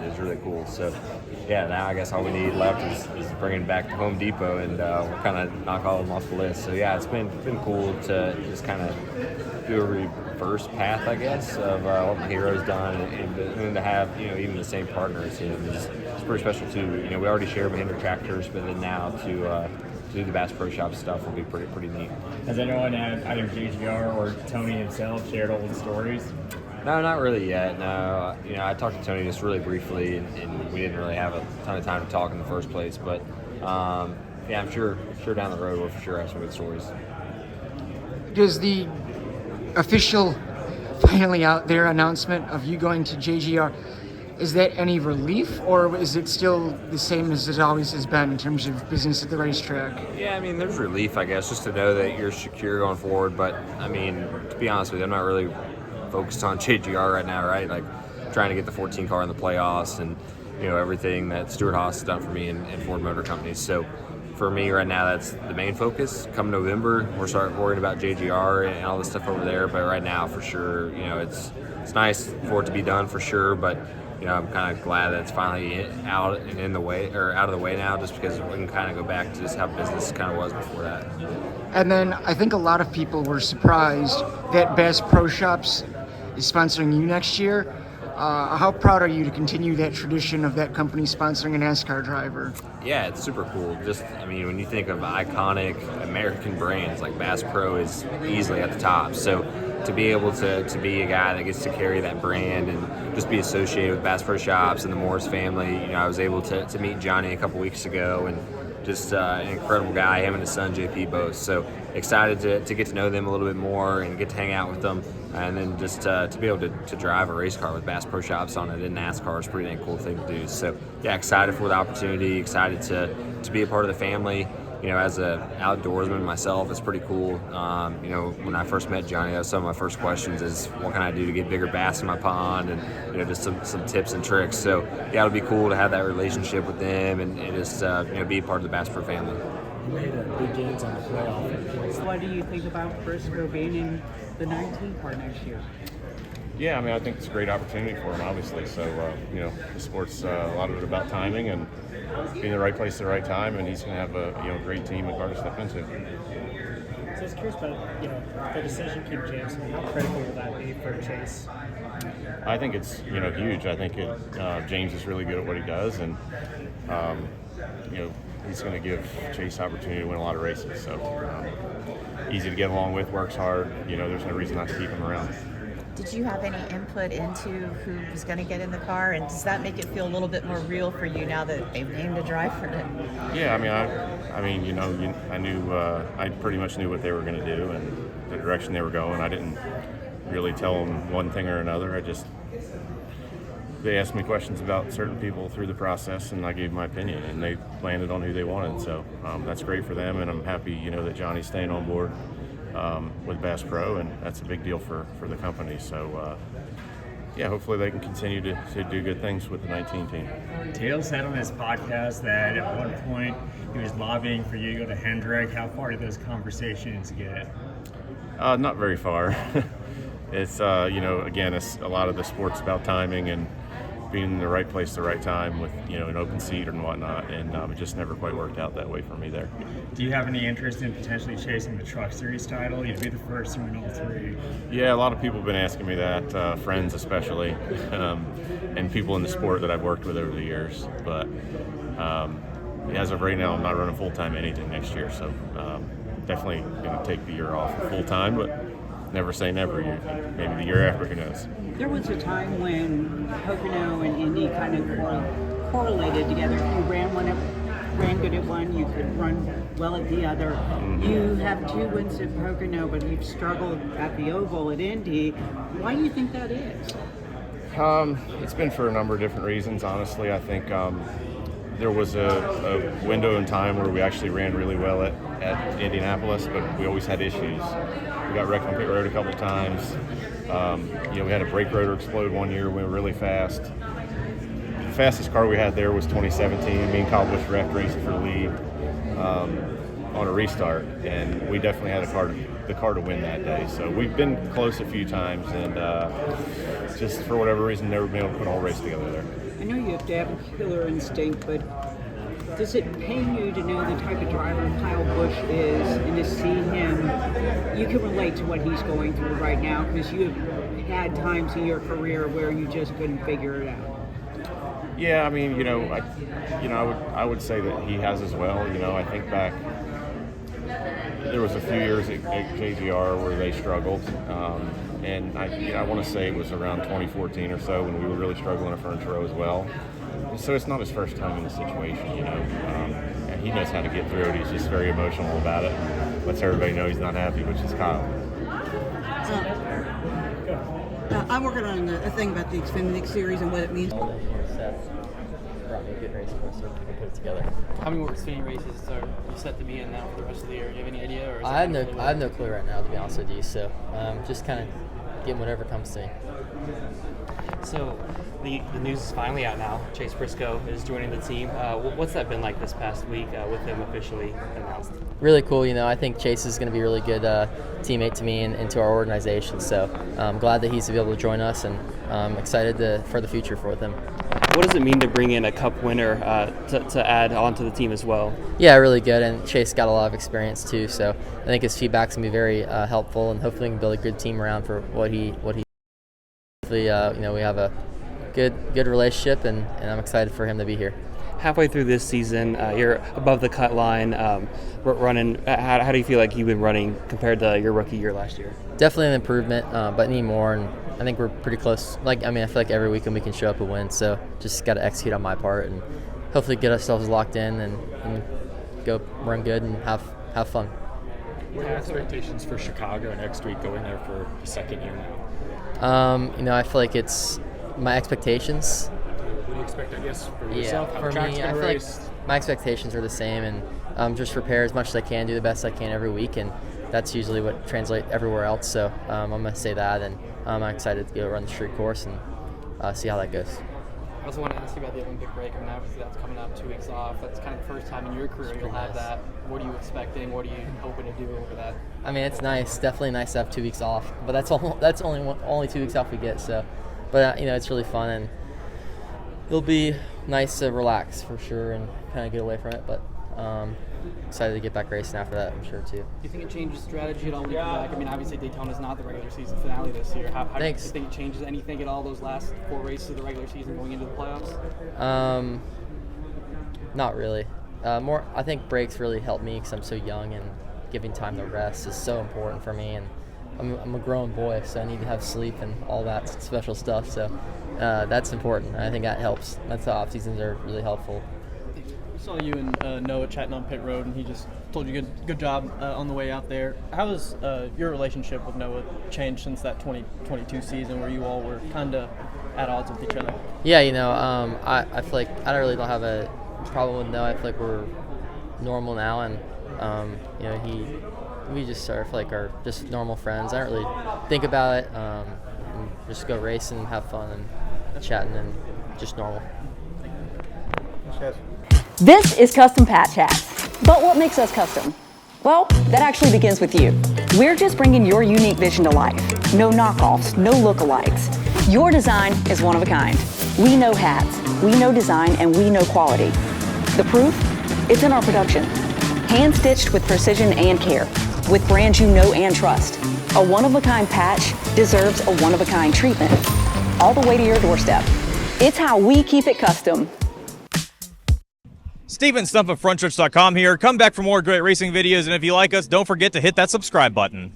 is really cool. So, yeah, now I guess all we need left is bringing it back to Home Depot, and we'll kind of knock all of them off the list. So, yeah, it's been cool to just kind of do a reverse path, I guess, of what my hero's done, and to have, even the same partner as him is pretty special, too. We already share Mahindra tractors, but then now to do the Bass Pro Shop stuff will be pretty neat. Has anyone at either JGR or Tony himself shared all the stories? No, not really yet. No, I talked to Tony just really briefly, and we didn't really have a ton of time to talk in the first place. But yeah, I'm sure down the road we'll for sure have some good stories. Does the official finally out there announcement of you going to JGR, is that any relief, or is it still the same as it always has been in terms of business at the racetrack? Yeah, I mean, there's relief, I guess, just to know that you're secure going forward. But I mean, to be honest with you, I'm not really focused on JGR right now, right? Like trying to get the 14 car in the playoffs and everything that Stuart Haas has done for me and Ford Motor Company. So for me right now, that's the main focus. Come November, we'll start worrying about JGR and all this stuff over there. But right now, for sure, it's nice for it to be done for sure. But I'm kind of glad that it's finally out and in the way, or out of the way now, just because we can kind of go back to just how business kind of was before that. And then I think a lot of people were surprised that Bass Pro Shops is sponsoring you next year. How proud are you to continue that tradition of that company sponsoring a NASCAR driver? Yeah, it's super cool. Just, I mean, when you think of iconic American brands, like Bass Pro is easily at the top. So to be able to be a guy that gets to carry that brand and just be associated with Bass Pro Shops and the Morris family, I was able to meet Johnny a couple weeks ago, and just an incredible guy, him and his son JP both. So excited to get to know them a little bit more and get to hang out with them, and then just to be able to drive a race car with Bass Pro Shops on it in NASCAR is a pretty dang cool thing to do. So yeah, excited for the opportunity, excited to be a part of the family. As an outdoorsman myself, it's pretty cool. When I first met Johnny, that was some of my first questions is, what can I do to get bigger bass in my pond, and just some tips and tricks. So yeah, it'll be cool to have that relationship with them and just be a part of the Bass Pro family. You made big gains on the playoff. What do you think about Briscoe being in the 19 car next year? Yeah, I mean, I think it's a great opportunity for him, obviously. So, the sport's a lot of it about timing and being in the right place at the right time, and he's going to have a great team and car to step into. So I was curious about the decision to keep James. How critical will that be for Chase? I think it's huge. I think James is really good at what he does, and he's going to give Chase opportunity to win a lot of races. So easy to get along with, works hard. There's no reason not to keep him around. Did you have any input into who was going to get in the car, and does that make it feel a little bit more real for you now that they've named a driver? Yeah, I knew I pretty much knew what they were going to do and the direction they were going. I didn't really tell them one thing or another. They asked me questions about certain people through the process, and I gave my opinion, and they landed on who they wanted. So that's great for them, and I'm happy, that Johnny's staying on board with Bass Pro, and that's a big deal for the company. So, hopefully they can continue to do good things with the 19 team. Dale said on his podcast that at one point he was lobbying for you to go to Hendrick. How far did those conversations get? Not very far. It's, again, it's a lot of the sport's about timing and being in the right place at the right time with, an open seat and whatnot, and it just never quite worked out that way for me there. Do you have any interest in potentially chasing the Truck Series title? You'd be the first to win all three. Yeah, a lot of people have been asking me that, friends especially, and people in the sport that I've worked with over the years. But as of right now, I'm not running full-time anything next year, so definitely going to take the year off full-time, but never say never. Maybe the year after, who knows. There was a time when Pocono and Indy kind of correlated together. If you ran good at one, you could run well at the other. Mm-hmm. You have 2 wins at Pocono, but you've struggled at the Oval at Indy. Why do you think that is? It's been for a number of different reasons, honestly. I think there was a window in time where we actually ran really well at Indianapolis, but we always had issues. We got wrecked on pit road a couple of times. We had a brake rotor explode one year. We were really fast. The fastest car we had there was 2017. Me and Kyle Busch wrecked racing for the lead on a restart, and we definitely had the car to win that day. So we've been close a few times, and just for whatever reason, never been able to put a whole race together there. I know you have to have a killer instinct, but does it pain you to know the type of driver Kyle Busch is and to see him, you can relate to what he's going through right now because you have had times in your career where you just couldn't figure it out. Yeah, I mean, I would say that he has as well. I think back, there was a few years at JGR where they struggled, and I want to say it was around 2014 or so when we were really struggling in front row as well. So it's not his first time in the situation, and he knows how to get through it. He's just very emotional about it. Lets everybody know he's not happy, which is Kyle. I'm working on a thing about the Xfinity Series and what it means. Seth brought me a good race for us, so we can put it together. How many more Xfinity races are you set to be in now for the rest of the year? Do you have any idea? Or is I have no clue right now, to be honest with you. So just kind of getting whatever comes to me. So the news is finally out now. Chase Briscoe is joining the team. What's that been like this past week with him officially announced? Really cool. I think Chase is going to be a really good teammate to me and to our organization. So I'm glad that he's to be able to join us, and I'm excited for the future with him. What does it mean to bring in a Cup winner to add onto the team as well? Yeah, really good. And Chase got a lot of experience too. So I think his feedback's going to be very helpful, and hopefully we can build a good team around for what he. Hopefully, we have a good relationship, and I'm excited for him to be here. Halfway through this season, you're above the cut line, running. How do you feel like you've been running compared to your rookie year last year? Definitely an improvement, but need more, and I think we're pretty close. I feel like every weekend we can show up and win, so just got to execute on my part and hopefully get ourselves locked in and go run good and have fun. What are your expectations for Chicago next week, going there for the second year now? I feel like it's my expectations. What do you expect, I guess, for yourself? Yeah, for me, I feel like my expectations are the same, and just prepare as much as I can, do the best I can every week, and that's usually what translates everywhere else. So I'm going to say that, and I'm excited to go run the street course and see how that goes. I also want to ask you about the Olympic break. Obviously that's coming up, 2 weeks off. That's kind of the first time in your career you'll have that. What are you expecting? What are you hoping to do over that? It's nice. Definitely nice to have 2 weeks off. But that's only 2 weeks off we get. So, but it's really fun, and it'll be nice to relax for sure and kind of get away from it. But excited to get back racing after that, I'm sure too. Do you think it changes strategy at all when you come back? Obviously Daytona's not the regular season finale this year. How do you think it changes anything at all, those last 4 races of the regular season going into the playoffs? Not really. More, I think breaks really help me because I'm so young, and giving time to rest is so important for me. And I'm a grown boy, so I need to have sleep and all that special stuff. So that's important. I think that helps. That's how off seasons are really helpful. I saw you and Noah chatting on pit road, and he just told you good job on the way out there. How has your relationship with Noah changed since that 2022 season where you all were kind of at odds with each other? Yeah, I feel like I don't have a problem with Noah. I feel like we're normal now, and we just sort of are just normal friends. I don't really think about it. And just go racing and have fun and chatting and just normal. Thanks, guys. This is Custom Patch Hats. But what makes us custom? Well, that actually begins with you. We're just bringing your unique vision to life. No knockoffs, no lookalikes. Your design is one of a kind. We know hats, we know design, and we know quality. The proof? It's in our production. Hand-stitched with precision and care, with brands you know and trust. A one-of-a-kind patch deserves a one-of-a-kind treatment, all the way to your doorstep. It's how we keep it custom. Steven Stump of Frontstretch.com here. Come back for more great racing videos, and if you like us, don't forget to hit that subscribe button.